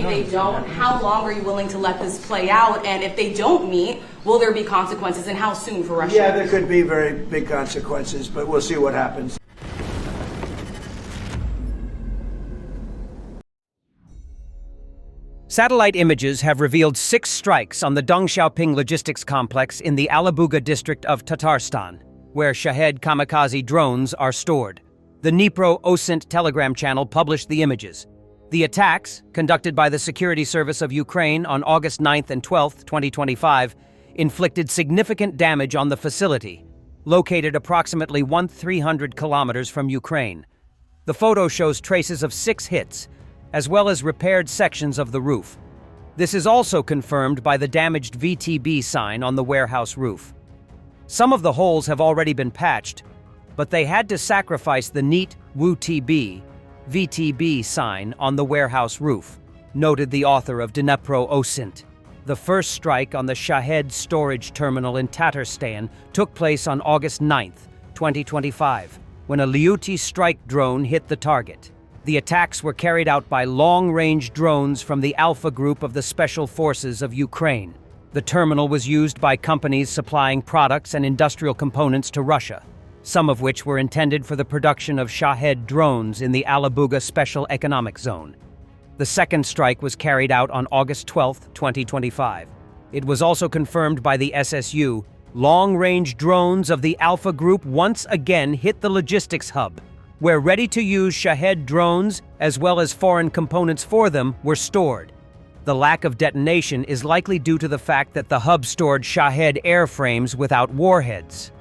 maybe they don't. How long are you willing to let this play out? And if they don't meet, will there be consequences, and how soon for Russia? Yeah, there could be very big consequences, but we'll see what happens. Satellite images have revealed 6 strikes on the Deng Xiaoping logistics complex in the Alabuga district of Tatarstan, where Shahed kamikaze drones are stored. The Dnipro-Osint telegram channel published the images. The attacks, conducted by the Security Service of Ukraine on August 9th and 12th, 2025, inflicted significant damage on the facility, located approximately 1,300 kilometers from Ukraine. The photo shows traces of 6 hits, as well as repaired sections of the roof. This is also confirmed by the damaged VTB sign on the warehouse roof. Some of the holes have already been patched, but they had to sacrifice the neat WTB VTB sign on the warehouse roof, noted the author of Dnipro-Osint. The first strike on the Shahed storage terminal in Tatarstan took place on August 9th, 2025, when a Lyuti strike drone hit the target. The attacks were carried out by long-range drones from the Alpha Group of the Special Forces of Ukraine. The terminal was used by companies supplying products and industrial components to Russia, some of which were intended for the production of Shahed drones in the Alabuga Special Economic Zone. The second strike was carried out on August 12, 2025. It was also confirmed by the SSU. Long-range drones of the Alpha Group once again hit the logistics hub, where ready-to-use Shahed drones, as well as foreign components for them, were stored. The lack of detonation is likely due to the fact that the hub stored Shahed airframes without warheads.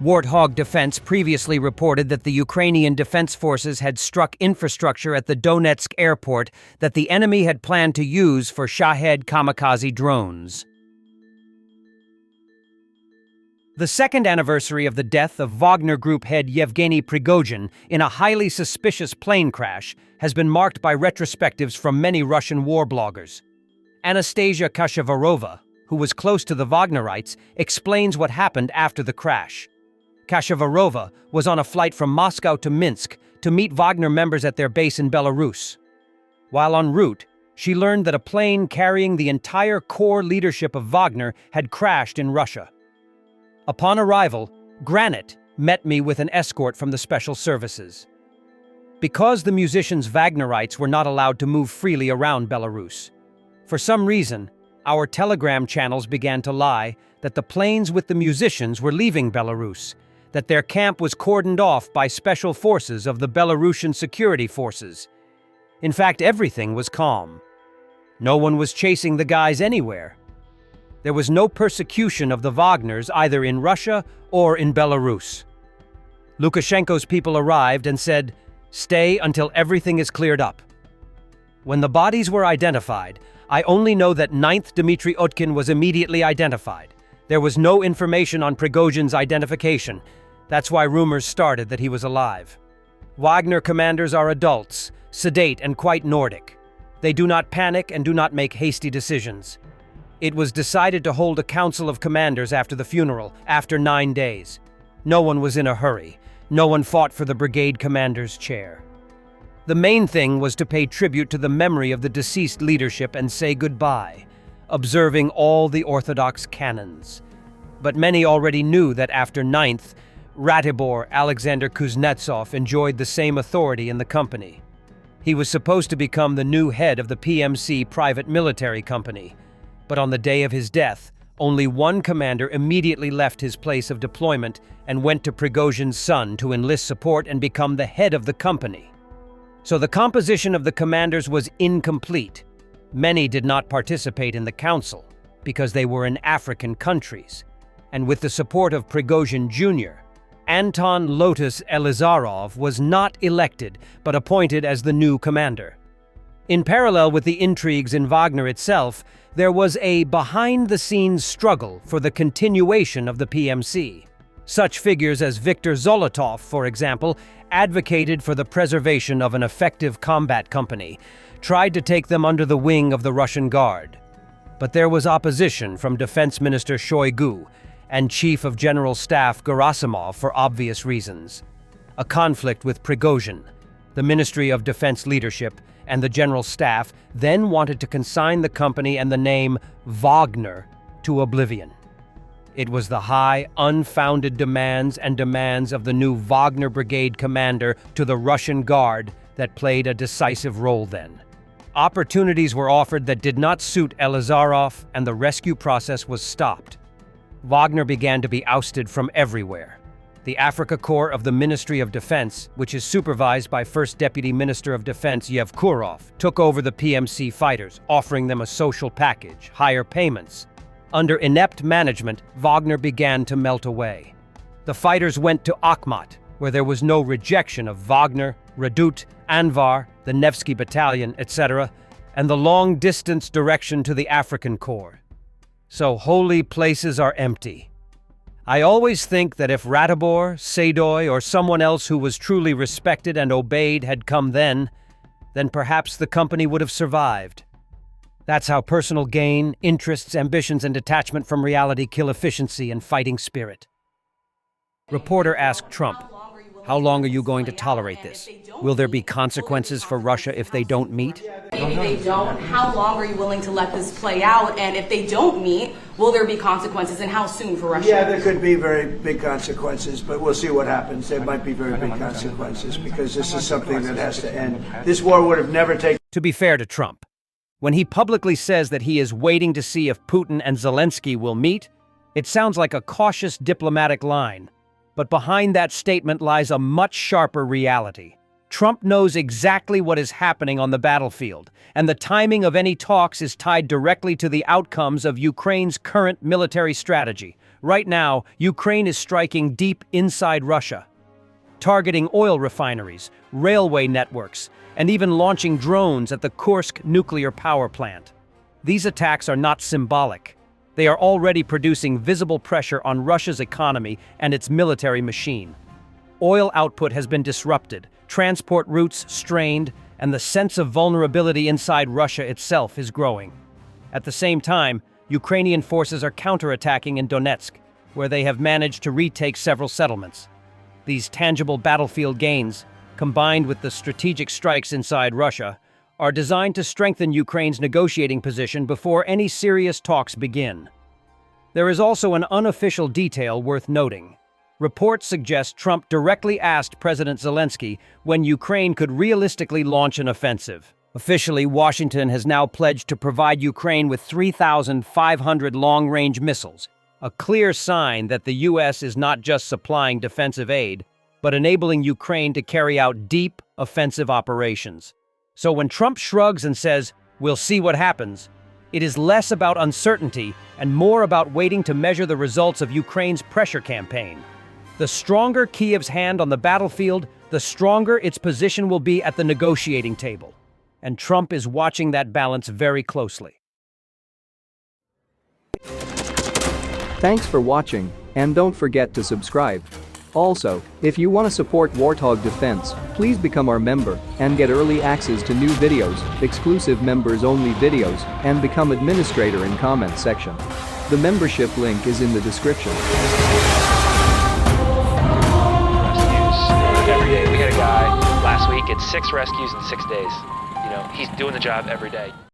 Warthog Defense previously reported that the Ukrainian defense forces had struck infrastructure at the Donetsk airport that the enemy had planned to use for Shahed kamikaze drones. The second anniversary of the death of Wagner Group head Yevgeny Prigozhin in a highly suspicious plane crash has been marked by retrospectives from many Russian war bloggers. Anastasia Kashavarova, who was close to the Wagnerites, explains what happened after the crash. Kashavarova was on a flight from Moscow to Minsk to meet Wagner members at their base in Belarus. While en route, she learned that a plane carrying the entire core leadership of Wagner had crashed in Russia. Upon arrival, Granite met me with an escort from the special services. Because the musicians Wagnerites were not allowed to move freely around Belarus, for some reason, our telegram channels began to lie that the planes with the musicians were leaving Belarus, that their camp was cordoned off by special forces of the Belarusian security forces. In fact, everything was calm. No one was chasing the guys anywhere. There was no persecution of the Wagners either in Russia or in Belarus. Lukashenko's people arrived and said, "Stay until everything is cleared up." When the bodies were identified, I only know that 9th Dmitry Utkin was immediately identified. There was no information on Prigozhin's identification. That's why rumors started that he was alive. Wagner commanders are adults, sedate and quite Nordic. They do not panic and do not make hasty decisions. It was decided to hold a council of commanders after the funeral, after 9 days. No one was in a hurry. No one fought for the brigade commander's chair. The main thing was to pay tribute to the memory of the deceased leadership and say goodbye, observing all the Orthodox canons. But many already knew that after 9th, Ratibor Alexander Kuznetsov enjoyed the same authority in the company. He was supposed to become the new head of the PMC private military company. But on the day of his death, only one commander immediately left his place of deployment and went to Prigozhin's son to enlist support and become the head of the company. So the composition of the commanders was incomplete. Many did not participate in the council because they were in African countries. And with the support of Prigozhin Jr., Anton Lotus Elizarov was not elected but appointed as the new commander. In parallel with the intrigues in Wagner itself, there was a behind-the-scenes struggle for the continuation of the PMC. Such figures as Viktor Zolotov, for example, advocated for the preservation of an effective combat company, tried to take them under the wing of the Russian Guard. But there was opposition from Defense Minister Shoigu and Chief of General Staff Gerasimov for obvious reasons. A conflict with Prigozhin, the Ministry of Defense leadership, and the general staff then wanted to consign the company and the name Wagner to oblivion. It was the high, unfounded demands of the new Wagner Brigade commander to the Russian Guard that played a decisive role then. Opportunities were offered that did not suit Elizarov, and the rescue process was stopped. Wagner began to be ousted from everywhere. The Africa Corps of the Ministry of Defense, which is supervised by First Deputy Minister of Defense Yevkurov, took over the PMC fighters, offering them a social package, higher payments. Under inept management, Wagner began to melt away. The fighters went to Akhmat, where there was no rejection of Wagner, Redut, Anvar, the Nevsky Battalion, etc., and the long-distance direction to the African Corps. So holy places are empty. I always think that if Ratibor, Sadoy, or someone else who was truly respected and obeyed had come then perhaps the company would have survived. That's how personal gain, interests, ambitions, and detachment from reality kill efficiency and fighting spirit. Reporter asked Trump, "How long are you going to tolerate this? Will there be consequences for Russia if they don't meet?" Maybe they don't. How long are you willing to let this play out? And if they don't meet, will there be consequences, and how soon for Russia? Yeah, there could be very big consequences, but we'll see what happens. There might be very big consequences because this is something that has to end. This war would have never taken. To be fair to Trump, when he publicly says that he is waiting to see if Putin and Zelensky will meet, it sounds like a cautious diplomatic line. But behind that statement lies a much sharper reality. Trump knows exactly what is happening on the battlefield, and the timing of any talks is tied directly to the outcomes of Ukraine's current military strategy. Right now, Ukraine is striking deep inside Russia, targeting oil refineries, railway networks, and even launching drones at the Kursk nuclear power plant. These attacks are not symbolic. They are already producing visible pressure on Russia's economy and its military machine. Oil output has been disrupted, transport routes strained, and the sense of vulnerability inside Russia itself is growing. At the same time, Ukrainian forces are counterattacking in Donetsk, where they have managed to retake several settlements. These tangible battlefield gains, combined with the strategic strikes inside Russia, are designed to strengthen Ukraine's negotiating position before any serious talks begin. There is also an unofficial detail worth noting. Reports suggest Trump directly asked President Zelensky when Ukraine could realistically launch an offensive. Officially, Washington has now pledged to provide Ukraine with 3,500 long-range missiles, a clear sign that the U.S. is not just supplying defensive aid, but enabling Ukraine to carry out deep, offensive operations. So when Trump shrugs and says, "We'll see what happens," it is less about uncertainty and more about waiting to measure the results of Ukraine's pressure campaign. The stronger Kiev's hand on the battlefield, the stronger its position will be at the negotiating table. And Trump is watching that balance very closely. Thanks for watching, and don't forget to subscribe. Also, if you want to support Warthog Defense, please become our member and get early access to new videos, exclusive members-only videos, and become administrator in comment section. The membership link is in the description. Every day. We had a guy last week at 6 rescues in 6 days. You know, he's doing the job every day.